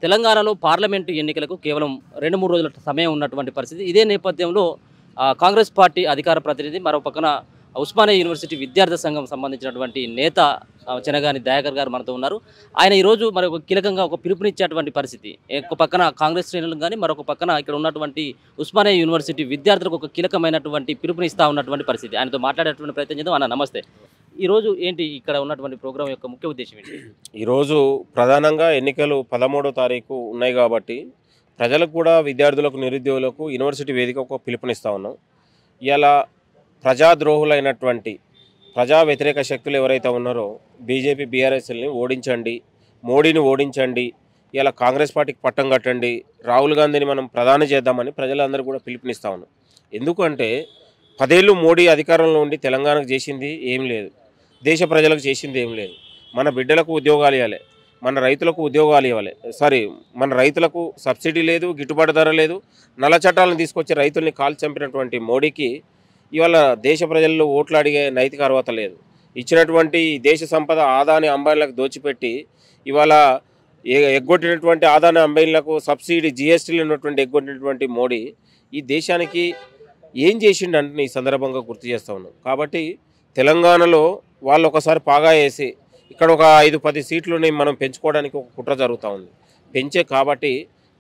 తెలంగాణలో పార్లమెంటు ఎన్నికలకు కేవలం 2-3 రోజుల సమయం ఉన్నటువంటి పరిస్థితి. ఇదే నేపథ్యంలో కాంగ్రెస్ పార్టీ అధికార ప్రతినిధి మరో పక్కన ఉస్మానియా యూనివర్సిటీ విద్యార్థి సంఘం సంబంధించినటువంటి నేత చెనగాని దయాకర్ గారు మనతో ఉన్నారు. ఆయన ఈరోజు మరొక కీలకంగా ఒక పిలుపునిచ్చేటువంటి పరిస్థితి. ఒక పక్కన కాంగ్రెస్ శ్రేణులకు గాని మరొక పక్కన ఇక్కడ ఉన్నటువంటి ఉస్మానియా యూనివర్సిటీ విద్యార్థులకు ఒక కీలకమైనటువంటి పిలుపునిస్తా ఉన్నటువంటి పరిస్థితి. ఆయనతో మాట్లాడేటువంటి ప్రయత్నం చేద్దాం. అన్న నమస్తే. ఈరోజు ఏంటి ఇక్కడ ఉన్నటువంటి ప్రోగ్రాం యొక్క ముఖ్య ఉద్దేశం ఏంటి? ఈరోజు ప్రధానంగా ఎన్నికలు 13వ తారీఖు ఉన్నాయి కాబట్టి ప్రజలకు కూడా విద్యార్థులకు నిరుద్యోగులకు యూనివర్సిటీ వేదిక ఒక పిలుపునిస్తూ ఉన్నాం. ఇలా ప్రజాద్రోహులైనటువంటి ప్రజా వ్యతిరేక శక్తులు ఎవరైతే ఉన్నారో బీజేపీ బీఆర్ఎస్ని ఓడించండి, మోడీని ఓడించండి, ఇలా కాంగ్రెస్ పార్టీకి పట్టం కట్టండి, రాహుల్ గాంధీని మనం ప్రధాని చేద్దామని ప్రజలందరూ కూడా పిలుపునిస్తూ ఉన్నాం. ఎందుకంటే 10 ఏళ్ళు మోడీ అధికారంలో ఉండి తెలంగాణకు చేసింది ఏం లేదు, దేశ ప్రజలకు చేసింది ఏం లేదు. మన బిడ్డలకు ఉద్యోగాలు ఇవ్వాలి, మన రైతులకు ఉద్యోగాలు ఇవ్వాలి, మన రైతులకు సబ్సిడీ లేదు, గిట్టుబాటు ధర లేదు. నల్ల చట్టాలను తీసుకొచ్చి రైతుల్ని కాల్చి చంపినటువంటి మోడీకి ఇవాళ దేశ ప్రజల్లో ఓట్లు అడిగే నైతిక అర్హత లేదు. ఇచ్చినటువంటి దేశ సంపద ఆదాని అంబానీలకు దోచిపెట్టి ఇవాళ ఎగ్గొట్టినటువంటి ఆదాని అంబానీలకు సబ్సిడీ జిఎస్టీలు ఉన్నటువంటి ఎగ్గొట్టినటువంటి మోడీ ఈ దేశానికి ఏం చేసిండంటే ఈ సందర్భంగా గుర్తు చేస్తూ ఉన్నాం. కాబట్టి తెలంగాణలో వాళ్ళు ఒకసారి పాగా వేసి ఇక్కడ ఒక 5-10 సీట్లని మనం పెంచుకోవడానికి ఒక కుట్ర జరుగుతూ ఉంది. పెంచే కాబట్టి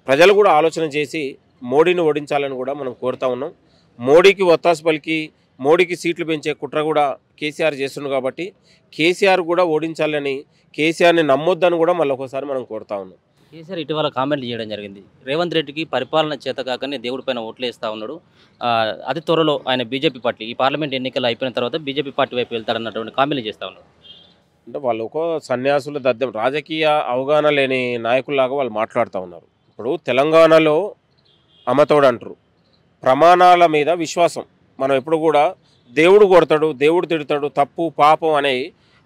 ప్రజలు కూడా ఆలోచన చేసి మోడీని ఓడించాలని కూడా మనం కోరుతా ఉన్నాం. మోడీకి ఒత్తాసు పలికి మోడీకి సీట్లు పెంచే కుట్ర కూడా కేసీఆర్ చేస్తున్నాడు. కాబట్టి కేసీఆర్ కూడా ఓడించాలని, కేసీఆర్ని నమ్మొద్దని కూడా మళ్ళీ ఒకసారి మనం కోరుతా ఉన్నాం. కేసీఆర్ ఇటీవల కామెంట్లు చేయడం జరిగింది. రేవంత్ రెడ్డికి పరిపాలన చేత కాకనే దేవుడి పైన ఓట్లు వేస్తూ ఉన్నాడు. అతి త్వరలో ఆయన బీజేపీ పార్టీ ఈ పార్లమెంట్ ఎన్నికలు అయిపోయిన తర్వాత బీజేపీ పార్టీ వైపు వెళ్తారన్నటువంటి కామెంట్లు చేస్తూ ఉన్నారు. అంటే వాళ్ళు ఒక సన్యాసుల దద్దం, రాజకీయ అవగాహన లేని నాయకుల్లాగా వాళ్ళు మాట్లాడుతూ ఉన్నారు. ఇప్పుడు తెలంగాణలో అమ్మతోడు అంటారు, ప్రమాణాల మీద విశ్వాసం. మనం ఎప్పుడు కూడా దేవుడు కొడతాడు, దేవుడు తిడతాడు, తప్పు పాపం అనే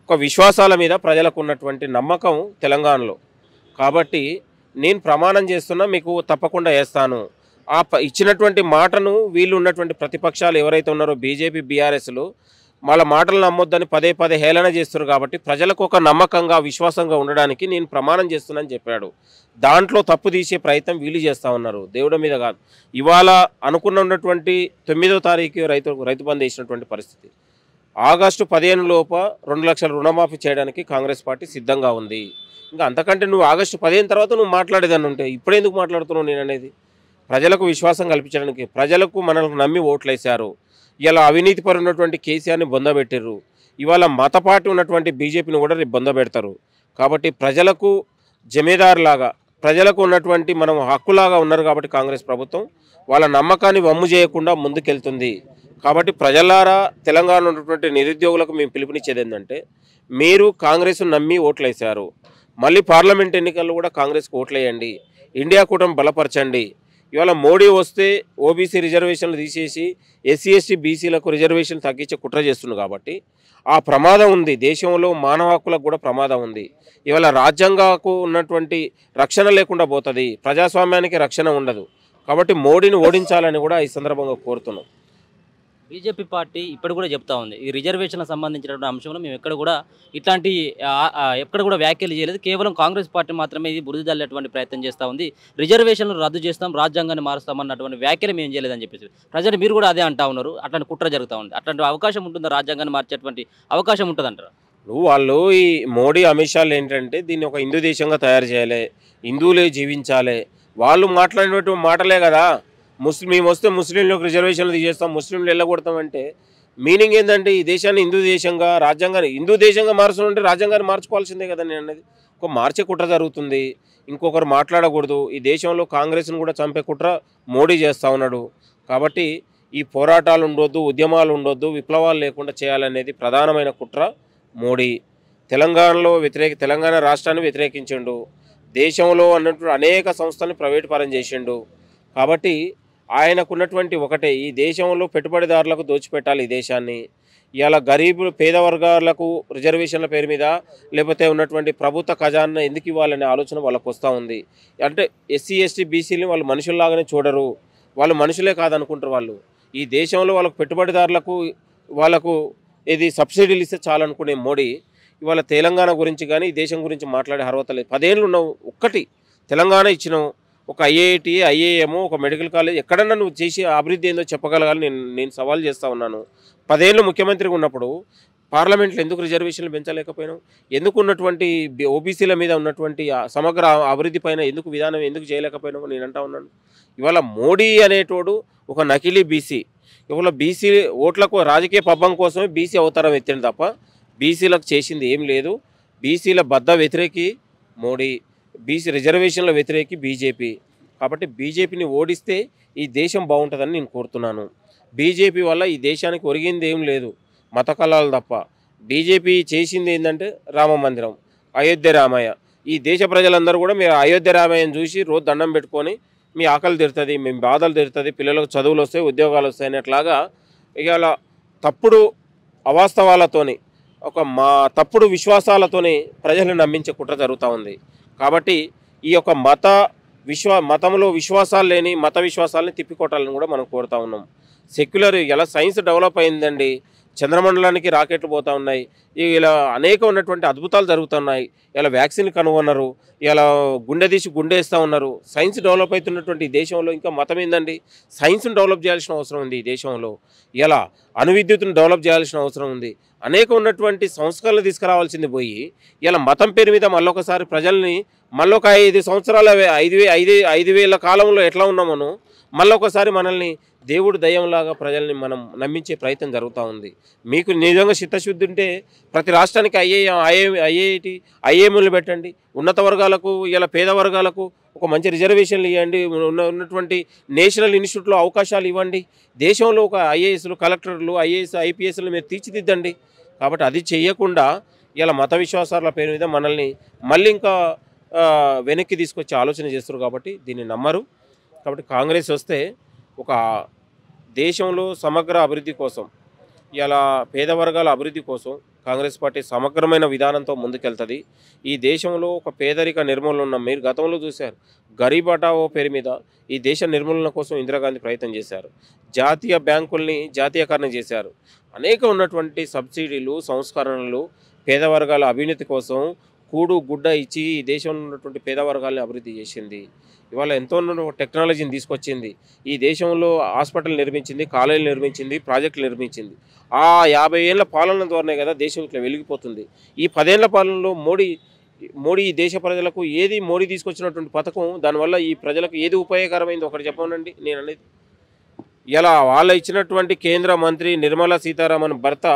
ఒక విశ్వాసాల మీద ప్రజలకు ఉన్నటువంటి నమ్మకం తెలంగాణలో. కాబట్టి నేను ప్రమాణం చేస్తున్నా, మీకు తప్పకుండా వేస్తాను. ఇచ్చినటువంటి మాటను వీళ్ళు ఉన్నటువంటి ప్రతిపక్షాలు ఎవరైతే ఉన్నారో బీజేపీ బీఆర్ఎస్లు వాళ్ళ మాటలు నమ్మొద్దని పదే హేళన చేస్తున్నారు. కాబట్టి ప్రజలకు ఒక నమ్మకంగా విశ్వాసంగా ఉండడానికి నేను ప్రమాణం చేస్తున్నానని చెప్పాడు. దాంట్లో తప్పు తీసే ప్రయత్నం వీళ్ళు చేస్తూ ఉన్నారు, దేవుడి మీద కాదు. ఇవాళ ఉన్నటువంటి 9వ తారీఖు రైతు బంద్ వేసినటువంటి పరిస్థితి. ఆగస్టు 15 లోపు 2 లక్షల రుణమాఫీ చేయడానికి కాంగ్రెస్ పార్టీ సిద్ధంగా ఉంది. ఇంకా అంతకంటే నువ్వు ఆగస్టు 15 తర్వాత నువ్వు మాట్లాడేదాన్ని ఉంటే ఇప్పుడు ఎందుకు మాట్లాడుతున్నావు? నేను అనేది ప్రజలకు విశ్వాసం కల్పించడానికి, ప్రజలకు మనల్ని నమ్మి ఓట్లేశారు. ఇలా అవినీతిపరున్నటువంటి కేసీఆర్ని బొందబెట్టారు. ఇవాళ మత పార్టీ ఉన్నటువంటి బీజేపీని కూడా రేపు బొందబెడతారు. కాబట్టి ప్రజలకు జమీదారులాగా, ప్రజలకు ఉన్నటువంటి మనం హక్కులాగా ఉన్నారు. కాబట్టి కాంగ్రెస్ ప్రభుత్వం వాళ్ళ నమ్మకాన్ని వమ్ము చేయకుండా ముందుకెళ్తుంది. కాబట్టి ప్రజలారా, తెలంగాణలో ఉన్నటువంటి నిరుద్యోగులకు మేము పిలుపునిచ్చేది ఏంటంటే, మీరు కాంగ్రెస్ నమ్మి ఓట్లేశారు, మళ్ళీ పార్లమెంట్ ఎన్నికల్లో కూడా కాంగ్రెస్కి ఓట్లేయండి, ఇండియా కూటమి బలపరచండి. ఇవాళ మోడీ వస్తే ఓబీసీ రిజర్వేషన్లు తీసేసి ఎస్సీ ఎస్టీ బీసీలకు రిజర్వేషన్ తగ్గించే కుట్ర చేస్తుంది. కాబట్టి ఆ ప్రమాదం ఉంది. దేశంలో మానవ హక్కులకు కూడా ప్రమాదం ఉంది. ఇవాళ రాజ్యాంగకు ఉన్నటువంటి రక్షణ లేకుండా పోతుంది, ప్రజాస్వామ్యానికి రక్షణ ఉండదు. కాబట్టి మోడీని ఓడించాలని కూడా ఈ సందర్భంగా కోరుతున్నాం. బీజేపీ పార్టీ ఇప్పుడు కూడా చెప్తా ఉంది, ఈ రిజర్వేషన్లకు సంబంధించినటువంటి అంశంలో మేము ఎక్కడ కూడా ఇట్లాంటి ఎక్కడ కూడా వ్యాఖ్యలు చేయలేదు, కేవలం కాంగ్రెస్ పార్టీ మాత్రమే ఇది బురద జల్లేటువంటి ప్రయత్నం చేస్తూ ఉంది, రిజర్వేషన్లు రద్దు చేస్తాం, రాజ్యాంగాన్ని మారుస్తామన్నటువంటి వ్యాఖ్యలు మేము చేయలేదని చెప్పేసి ప్రజలు మీరు కూడా అదే అంటా ఉన్నారు. అట్లాంటి కుట్ర జరుగుతూ ఉంది. అట్లాంటి అవకాశం ఉంటుందా? రాజ్యాంగాన్ని మార్చేటువంటి అవకాశం ఉంటుందంటారా? వాళ్ళు ఈ మోడీ అమిత్ షాలు ఏంటంటే దీన్ని ఒక హిందూ దేశంగా తయారు చేయాలి, హిందువులే జీవించాలి, వాళ్ళు మాట్లాడినటువంటి మాటలే కదా. మేము వస్తే ముస్లింలకు రిజర్వేషన్లు తీసేస్తాం, ముస్లింలు వెళ్ళగొడతామంటే మీనింగ్ ఏంటంటే ఈ దేశాన్ని హిందూ దేశంగా, రాజ్యాంగాన్ని హిందూ దేశంగా మార్చుకుంటే రాజ్యాంగాన్ని మార్చుకోవాల్సిందే కదా. నేను అనేది ఒక మార్చే కుట్ర జరుగుతుంది, ఇంకొకరు మాట్లాడకూడదు. ఈ దేశంలో కాంగ్రెస్ను కూడా చంపే కుట్ర మోడీ చేస్తూ ఉన్నాడు. కాబట్టి ఈ పోరాటాలు ఉండొద్దు, ఉద్యమాలు ఉండొద్దు, విప్లవాలు లేకుండా చేయాలనేది ప్రధానమైన కుట్ర మోడీ. తెలంగాణ రాష్ట్రాన్ని వ్యతిరేకించిండు, దేశంలో అన్నట్టు అనేక సంస్థలను ప్రైవేట్ పరం చేసిండు. కాబట్టి ఆయనకున్నటువంటి ఒకటే, ఈ దేశంలో పెట్టుబడిదారులకు దోచిపెట్టాలి ఈ దేశాన్ని. ఇలా గరీబులు పేద వర్గాలకు రిజర్వేషన్ల పేరు మీద లేకపోతే ఉన్నటువంటి ప్రభుత్వ ఖజానా ఎందుకు ఇవ్వాలనే ఆలోచన వాళ్ళకు వస్తూ ఉంది. అంటే ఎస్సీ ఎస్టీ బీసీని వాళ్ళు మనుషుల్లాగానే చూడరు, వాళ్ళు మనుషులే కాదనుకుంటారు. వాళ్ళు ఈ దేశంలో వాళ్ళకు పెట్టుబడిదారులకు వాళ్ళకు ఇది సబ్సిడీలు ఇస్తే చాలనుకునే మోడీ ఇవాళ తెలంగాణ గురించి కానీ ఈ దేశం గురించి మాట్లాడే అర్హత లేదు. 10 ఏళ్ళు ఉన్నావు, ఒక్కటి తెలంగాణ ఇచ్చినావు, ఒక ఐఐటి, ఐఐఎం, ఒక మెడికల్ కాలేజ్ ఎక్కడన్నా నువ్వు చేసి అభివృద్ధి ఏందో చెప్పగలగాలి. నేను సవాల్ చేస్తూ ఉన్నాను. 10 ఏళ్ళు ముఖ్యమంత్రిగా ఉన్నప్పుడు పార్లమెంట్లో ఎందుకు రిజర్వేషన్లు పెంచలేకపోయినావు? ఎందుకు ఉన్నటువంటి ఓబీసీల మీద ఉన్నటువంటి సమగ్ర అభివృద్ధి పైన ఎందుకు విధానం ఎందుకు చేయలేకపోయినావు నేను అంటా ఉన్నాను. ఇవాళ మోడీ అనేటోడు ఒక నకిలీ బీసీ. ఇవాళ బీసీ ఓట్లకు రాజకీయ పబ్బం కోసమే బీసీ అవతారం ఎత్తింది తప్ప బీసీలకు చేసింది ఏం లేదు. బీసీల బద్ద వ్యతిరేకి మోడీ, బీసీ రిజర్వేషన్ల వ్యతిరేకి బీజేపీ. కాబట్టి బీజేపీని ఓడిస్తే ఈ దేశం బాగుంటుందని నేను కోరుతున్నాను. బీజేపీ వల్ల ఈ దేశానికి ఒరిగింది ఏం లేదు, మత కళాలు తప్ప. బీజేపీ చేసింది ఏంటంటే రామ మందిరం, అయోధ్య రామయ్య. ఈ దేశ ప్రజలందరూ కూడా మీరు అయోధ్య రామయ్యను చూసి రోజు దండం పెట్టుకొని మీ ఆకలి తీరుతుంది, మీ బాధలు తీరుతుంది, పిల్లలకు చదువులు వస్తాయి, ఉద్యోగాలు వస్తాయి అనేట్లాగా ఇవాళ తప్పుడు అవాస్తవాలతోని తప్పుడు విశ్వాసాలతోని ప్రజలను నమ్మించే కుట్ర జరుగుతూ ఉంది. కాబట్టి ఈ యొక్క మతంలో విశ్వాసాలు లేని మత విశ్వాసాలని తిప్పికొట్టాలని కూడా మనం కోరుతా ఉన్నాం. సెక్యులర్ ఇలా సైన్స్ డెవలప్ అయిందండి. చంద్రమండలానికి రాకెట్లు పోతూ ఉన్నాయి. ఇలా అనేక ఉన్నటువంటి అద్భుతాలు జరుగుతున్నాయి. ఇలా వ్యాక్సిన్ కనుగొన్నారు, ఇలా గుండె తీసి గుండె వేస్తూ ఉన్నారు. సైన్స్ డెవలప్ అవుతున్నటువంటి దేశంలో ఇంకా మతం ఏందండి? సైన్స్ను డెవలప్ చేయాల్సిన అవసరం ఉంది ఈ దేశంలో. ఇలా అణువిద్యుత్తును డెవలప్ చేయాల్సిన అవసరం ఉంది. అనేక ఉన్నటువంటి సంస్కరణలు తీసుకురావాల్సింది పోయి ఇలా మతం పేరు మీద మళ్ళొకసారి ప్రజల్ని మళ్ళొక 5 సంవత్సరాల 5,000 కాలంలో ఎట్లా ఉన్నామనో మళ్ళొకసారి మనల్ని దేవుడు దయ్యంలాగా ప్రజల్ని మనం నమ్మించే ప్రయత్నం జరుగుతూ ఉంది. మీకు నిజంగా చిత్తశుద్ధి ఉంటే ప్రతి రాష్ట్రానికి ఐఐటి, ఐఏఎంలు పెట్టండి. ఉన్నత వర్గాలకు ఇలా పేద వర్గాలకు ఒక మంచి రిజర్వేషన్లు ఇవ్వండి. ఉన్నటువంటి నేషనల్ ఇన్స్టిట్యూట్లో అవకాశాలు ఇవ్వండి. దేశంలో ఒక ఐఏఎస్లు, కలెక్టర్లు, ఐఏఎస్, ఐపీఎస్లు మీరు తీర్చిదిద్దండి. కాబట్టి అది చేయకుండా ఇలా మత విశ్వాసాల పేరు మీద మనల్ని మళ్ళీ ఇంకా వెనక్కి తీసుకొచ్చే ఆలోచన చేస్తారు. కాబట్టి దీన్ని నమ్మరు. కాబట్టి కాంగ్రెస్ వస్తే ఒక దేశంలో సమగ్ర అభివృద్ధి కోసం, ఇలా పేద వర్గాల అభివృద్ధి కోసం కాంగ్రెస్ పార్టీ సమగ్రమైన విధానంతో ముందుకెళ్తుంది. ఈ దేశంలో ఒక పేదరిక నిర్మూలన ఉన్న మీరు గతంలో చూశారు. గరీబ్ హఠావో పేరు మీద ఈ దేశ నిర్మూలన కోసం ఇందిరాగాంధీ ప్రయత్నం చేశారు. జాతీయ బ్యాంకుల్ని జాతీయకరణ చేశారు. అనేక ఉన్నటువంటి సబ్సిడీలు, సంస్కరణలు పేద వర్గాల అభ్యున్నతి కోసం కూడు గుడ్డ ఇచ్చి ఈ దేశంలో ఉన్నటువంటి పేద వర్గాలని అభివృద్ధి చేసింది. ఇవాళ ఎంతో టెక్నాలజీని తీసుకొచ్చింది. ఈ దేశంలో హాస్పిటల్ నిర్మించింది, కాలేజీలు నిర్మించింది, ప్రాజెక్టులు నిర్మించింది. ఆ 50 ఏళ్ల పాలన ద్వారానే కదా దేశం ఇట్లా వెలిగిపోతుంది. ఈ 10 ఏళ్ల పాలనలో మోడీ ఈ దేశ ప్రజలకు మోడీ తీసుకొచ్చినటువంటి పథకం దానివల్ల ఈ ప్రజలకు ఏది ఉపయోగకరమైంది ఒకటి చెప్పనండి నేను అనేది. ఇలా వాళ్ళ ఇచ్చినటువంటి కేంద్ర మంత్రి నిర్మలా సీతారామన్ భర్త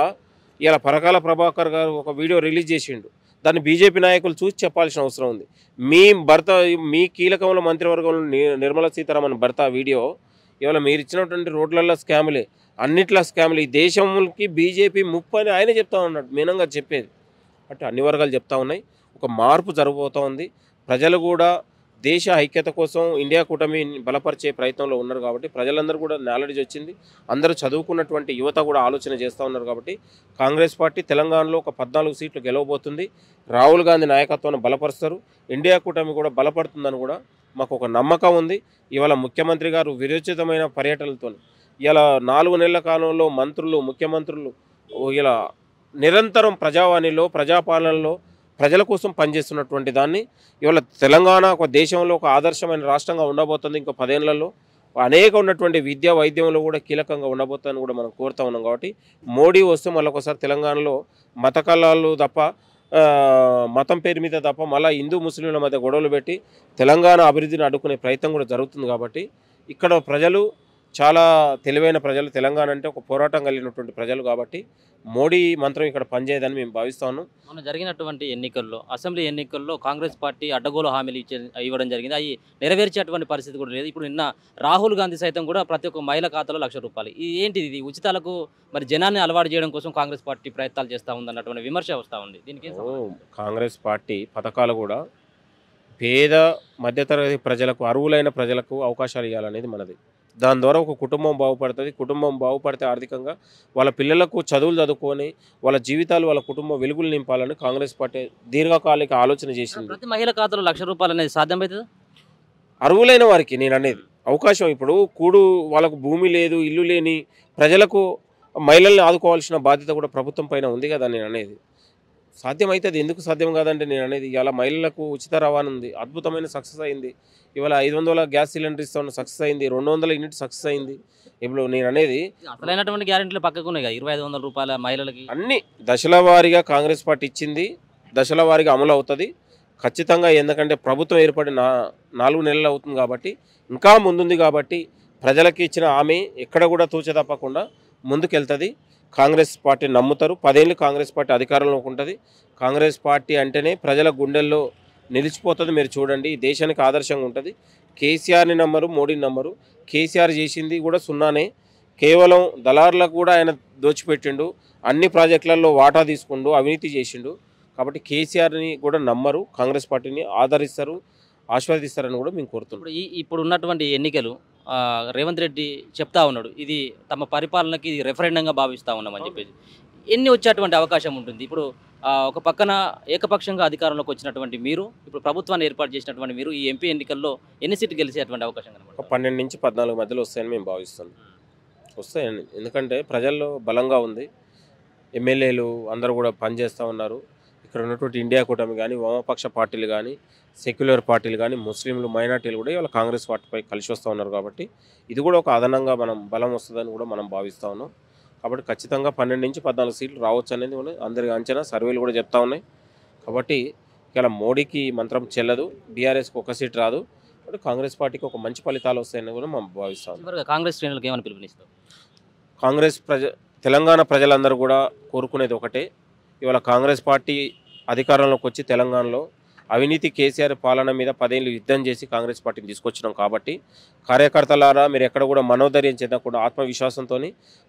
ఇలా పరకాల ప్రభాకర్ గారు ఒక వీడియో రిలీజ్ చేసిండు. దాన్ని బీజేపీ నాయకులు చూసి చెప్పాల్సిన అవసరం ఉంది. మీ కీలకంలో మంత్రివర్గంలో నిర్మలా సీతారామన్ భర్త వీడియో ఇవాళ మీరు ఇచ్చినటువంటి రోడ్లలో స్కాములే, అన్నిట్లా స్కాములు. ఈ దేశంకి బీజేపీ ముప్పు అని ఆయనే చెప్తా ఉన్నాడు, మీనంగా చెప్పేది. అంటే అన్ని వర్గాలు చెప్తా ఉన్నాయి. ఒక మార్పు జరగబోతూ ఉంది. ప్రజలు కూడా దేశ ఐక్యత కోసం ఇండియా కూటమి బలపరిచే ప్రయత్నంలో ఉన్నారు. కాబట్టి ప్రజలందరూ కూడా నాలెడ్జ్ వచ్చింది. అందరూ చదువుకున్నటువంటి యువత కూడా ఆలోచన చేస్తూ ఉన్నారు. కాబట్టి కాంగ్రెస్ పార్టీ తెలంగాణలో ఒక 14 సీట్లు గెలవబోతుంది. రాహుల్ గాంధీ నాయకత్వాన్ని బలపరుస్తారు. ఇండియా కూటమి కూడా బలపడుతుందని కూడా మాకు ఒక నమ్మకం ఉంది. ఇవాళ ముఖ్యమంత్రి గారు విరోచితమైన పర్యటనలతో ఇలా 4 నెలల కాలంలో ముఖ్యమంత్రులు ఇలా నిరంతరం ప్రజావాణిలో, ప్రజాపాలనలో ప్రజల కోసం పనిచేస్తున్నటువంటి దాన్ని ఇవాళ తెలంగాణ ఒక దేశంలో ఒక ఆదర్శమైన రాష్ట్రంగా ఉండబోతుంది. ఇంకో 10 ఏళ్లలో అనేక ఉన్నటువంటి విద్యా వైద్యంలో కూడా కీలకంగా ఉండబోతుందని కూడా మనం కోరుతా ఉన్నాం. కాబట్టి మోడీ వస్తే మళ్ళొకసారి తెలంగాణలో మత కళాలు తప్ప, మతం పేరు మీద తప్ప మళ్ళీ హిందూ ముస్లింల మధ్య గొడవలు పెట్టి తెలంగాణ అభివృద్ధిని అడ్డుకునే ప్రయత్నం కూడా జరుగుతుంది. కాబట్టి ఇక్కడ ప్రజలు చాలా తెలివైన ప్రజలు. తెలంగాణ అంటే ఒక పోరాటం కలిగినటువంటి ప్రజలు. కాబట్టి మోడీ మంత్రం ఇక్కడ పనిచేయదని మేము భావిస్తాను. మొన్న జరిగినటువంటి ఎన్నికల్లో, అసెంబ్లీ ఎన్నికల్లో కాంగ్రెస్ పార్టీ అడ్డగోలు హామీలు ఇవ్వడం జరిగింది. అవి నెరవేర్చేటువంటి పరిస్థితి కూడా లేదు. ఇప్పుడు నిన్న రాహుల్ గాంధీ సైతం కూడా ప్రతి ఒక్క మహిళ ఖాతాలో ₹1,00,000. ఏంటిది? ఇది ఉచితాలకు మరి జనాన్ని అలవాటు చేయడం కోసం కాంగ్రెస్ పార్టీ ప్రయత్నాలు చేస్తూ ఉందన్నటువంటి విమర్శ వస్తూ ఉంది. దీనికి కాంగ్రెస్ పార్టీ పథకాలు కూడా పేద మధ్యతరగతి ప్రజలకు, అర్హులైన ప్రజలకు అవకాశాలు ఇవ్వాలనేది మనది. దాని ద్వారా ఒక కుటుంబం బాగుపడుతుంది. కుటుంబం బాగుపడితే ఆర్థికంగా వాళ్ళ పిల్లలకు చదువులు చదువుకొని వాళ్ళ జీవితాలు, వాళ్ళ కుటుంబం వెలుగులు నింపాలని కాంగ్రెస్ పార్టీ దీర్ఘకాలిక ఆలోచన చేసింది. ప్రతి మహిళ ఖాతాలో ₹1,00,000 అనేది సాధ్యమవుతుంది. అర్హులైన వారికి నేను అనేది అవకాశం. ఇప్పుడు వాళ్ళకు భూమి లేదు, ఇల్లు లేని ప్రజలకు మహిళల్ని ఆదుకోవాల్సిన బాధ్యత కూడా ప్రభుత్వం పైన ఉంది కదా నేను అనేది. సాధ్యమవుతుంది, ఎందుకు సాధ్యం కాదంటే నేను అనేది. ఇవాళ మహిళలకు ఉచిత రవాణా ఉంది, అద్భుతమైన సక్సెస్ అయింది. ఇవాళ 500 గ్యాస్ సిలిండర్ ఇస్తాను సక్సెస్ అయింది, 200 యూనిట్ సక్సెస్ అయింది. ఇప్పుడు నేను అనేది అసలైనటువంటి గ్యారెంటీలు పక్కకు ఉన్నాయి కదా, 2500 రూపాయల మహిళలకి అన్ని దశల వారీగా కాంగ్రెస్ పార్టీ ఇచ్చింది, దశల వారీగా అమలు అవుతుంది ఖచ్చితంగా. ఎందుకంటే ప్రభుత్వం ఏర్పడి 4 నెలలు అవుతుంది కాబట్టి, ఇంకా ముందుంది కాబట్టి, ప్రజలకి ఇచ్చిన హామీ ఎక్కడ కూడా తూచ తప్పకుండా ముందుకెళ్తుంది. కాంగ్రెస్ పార్టీ నమ్ముతారు, 10 ఏళ్ళు కాంగ్రెస్ పార్టీ అధికారంలోకి ఉంటుంది. కాంగ్రెస్ పార్టీ అంటేనే ప్రజల గుండెల్లో నిలిచిపోతుంది. మీరు చూడండి, ఈ దేశానికి ఆదర్శంగా ఉంటుంది. కేసీఆర్ని నమ్మరు, మోడీని నమ్మరు. కేసీఆర్ చేసింది కూడా సున్నానే, కేవలం దళారులకు కూడా ఆయన దోచిపెట్టిండు, అన్ని ప్రాజెక్టులలో వాటా తీసుకుండు, అవినీతి చేసిండు. కాబట్టి కేసీఆర్ని కూడా నమ్మరు, కాంగ్రెస్ పార్టీని ఆదరిస్తారు, ఆశీర్వదిస్తారని కూడా మేము కోరుతున్నాం. ఇప్పుడు ఉన్నటువంటి ఎన్నికలు రేవంత్ రెడ్డి చెప్తా ఉన్నాడు, ఇది తమ పరిపాలనకి ఇది రెఫరెండంగా భావిస్తూ ఉన్నామని చెప్పేసి. ఎన్ని వచ్చేటువంటి అవకాశం ఉంటుంది? ఇప్పుడు ఒక పక్కన ఏకపక్షంగా అధికారంలోకి వచ్చినటువంటి మీరు, ఇప్పుడు ప్రభుత్వాన్ని ఏర్పాటు చేసినటువంటి మీరు, ఈ ఎంపీ ఎన్నికల్లో ఎన్ని సీట్లు గెలిచేటువంటి అవకాశం కనబడుతుంది? 12 నుంచి 14 మధ్యలో వస్తాయని మేము భావిస్తున్నాం. వస్తాయండి, ఎందుకంటే ప్రజల్లో బలంగా ఉంది. ఎమ్మెల్యేలు అందరూ కూడా పనిచేస్తూ ఉన్నారు. ఇక్కడ ఉన్నటువంటి ఇండియా కూటమి కానీ, వామపక్ష పార్టీలు కానీ, సెక్యులర్ పార్టీలు కానీ, ముస్లింలు, మైనార్టీలు కూడా ఇవాళ కాంగ్రెస్ పార్టీపై కలిసి వస్తూ ఉన్నారు. కాబట్టి ఇది కూడా ఒక అదనంగా మనం బలం వస్తుందని కూడా మనం భావిస్తూ ఉన్నాం. కాబట్టి ఖచ్చితంగా 12 నుంచి 14 సీట్లు రావచ్చు అనేది కూడా అందరి అంచనా, సర్వేలు కూడా చెప్తా ఉన్నాయి. కాబట్టి ఇలా మోడీకి మంత్రం చెల్లదు, బీఆర్ఎస్కి 1 సీట్ రాదు. కాబట్టి కాంగ్రెస్ పార్టీకి ఒక మంచి ఫలితాలు వస్తాయని కూడా మనం భావిస్తాం. కాంగ్రెస్ శ్రేణులకు ఏమని పిలుపునిస్తాం? కాంగ్రెస్ తెలంగాణ ప్రజలందరూ కూడా కోరుకునేది ఒకటే, ఇవాళ కాంగ్రెస్ పార్టీ అధికారంలోకి వచ్చి తెలంగాణలో అవినీతి కేసీఆర్ పాలన మీద 10 ఏళ్ళు యుద్ధం చేసి కాంగ్రెస్ పార్టీని తీసుకొచ్చినాం. కాబట్టి కార్యకర్తలారా మీరు ఎక్కడ కూడా మనోధైర్యం చెందకుండా ఆత్మవిశ్వాసంతో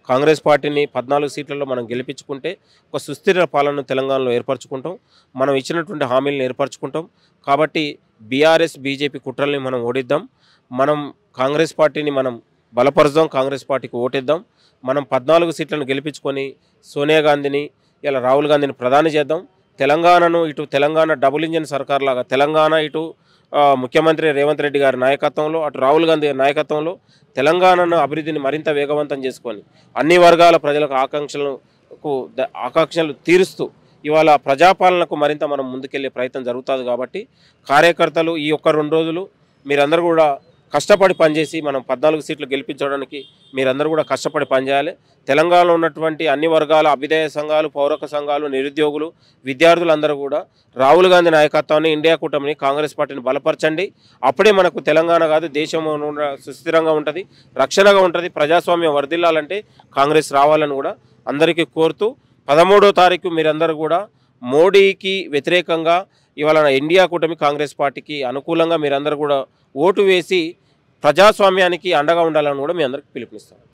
కాంగ్రెస్ పార్టీని 14 సీట్లలో మనం గెలిపించుకుంటే ఒక సుస్థిర పాలనను తెలంగాణలో ఏర్పరచుకుంటాం, మనం ఇచ్చినటువంటి హామీలను ఏర్పరచుకుంటాం. కాబట్టి బీఆర్ఎస్ బీజేపీ కుట్రల్ని మనం ఓడిద్దాం, మనం కాంగ్రెస్ పార్టీని మనం బలపరుద్దాం, కాంగ్రెస్ పార్టీకి ఓటిద్దాం. మనం 14 సీట్లను గెలిపించుకొని సోనియా గాంధీని, ఇలా రాహుల్ గాంధీని ప్రధాని చేద్దాం. తెలంగాణను ఇటు తెలంగాణ డబుల్ ఇంజిన్ సర్కార్ లాగా తెలంగాణ ఇటు ముఖ్యమంత్రి రేవంత్ రెడ్డి గారి నాయకత్వంలో, అటు రాహుల్ గాంధీ గారి నాయకత్వంలో తెలంగాణను అభివృద్ధిని మరింత వేగవంతం చేసుకొని అన్ని వర్గాల ప్రజలకు ఆకాంక్షలు తీరుస్తూ ఇవాళ ప్రజాపాలనకు మరింత మనం ముందుకెళ్లే ప్రయత్నం జరుగుతుంది. కాబట్టి కార్యకర్తలు ఈ 1-2 రోజులు మీరందరూ కూడా కష్టపడి పనిచేసి మనం 14 సీట్లు గెలిపించడానికి మీరందరూ కూడా కష్టపడి పనిచేయాలి. తెలంగాణలో ఉన్నటువంటి అన్ని వర్గాల అభ్యుదయ సంఘాలు, పౌరక సంఘాలు, నిరుద్యోగులు, విద్యార్థులందరూ కూడా రాహుల్ గాంధీ నాయకత్వాన్ని, ఇండియా కూటమిని, కాంగ్రెస్ పార్టీని బలపరచండి. అప్పుడే మనకు తెలంగాణ కాదు దేశం సుస్థిరంగా ఉంటుంది, రక్షణగా ఉంటుంది. ప్రజాస్వామ్యం వర్ధిల్లాలంటే కాంగ్రెస్ రావాలని కూడా అందరికీ కోరుతూ 13వ తారీఖు మీరందరూ కూడా మోడీకి వ్యతిరేకంగా ఇవాళ ఇండియా కూటమి కాంగ్రెస్ పార్టీకి అనుకూలంగా మీరందరూ కూడా ఓటు వేసి ప్రజాస్వామ్యానికి అండగా ఉండాలని కూడా మీ అందరికీ పిలుపునిస్తాం.